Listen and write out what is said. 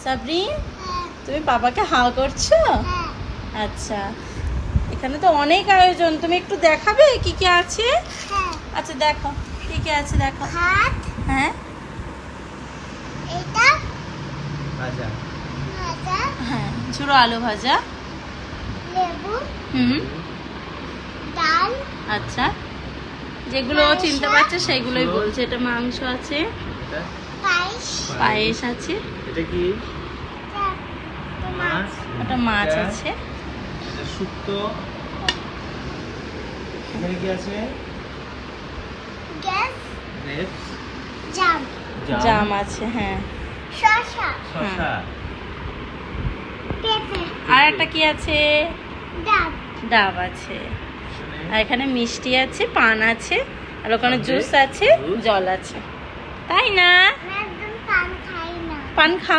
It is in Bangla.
সাবরিন, তুমি বাবাকে হাওয়া করছো? আচ্ছা, এখানে তো অনেক আয়োজন, তুমি একটু দেখাবে কি কি আছে? আচ্ছা দেখো কি কি আছে, দেখো। হ্যাঁ, এটা ভাজা, ভাজা, হ্যাঁ, ঝুড়ো আলু ভাজা। লেবু, হুম, ডাল, আচ্ছা, যেগুলো ও চিনতে পারছে সেগুলোই বলছে। এটা মাংস আছে, এটা পায়েস, পায়েস আছে, এটা কি? এটা মাছ, একটা মাছ আছে, এটা শুক্তো। এখানে কি আছে? গ্যাস, গ্রেপস, জাম, জাম আছে, হ্যাঁ, শসা, শসা, পেঁপে, আর একটা কি আছে? ডাব, ডাব আছে, আর এখানে মিষ্টি আছে, পান আছে, আর ওখানে জুস আছে, জল আছে, তাই না? আমি একদম পান খাই না। পান খাও।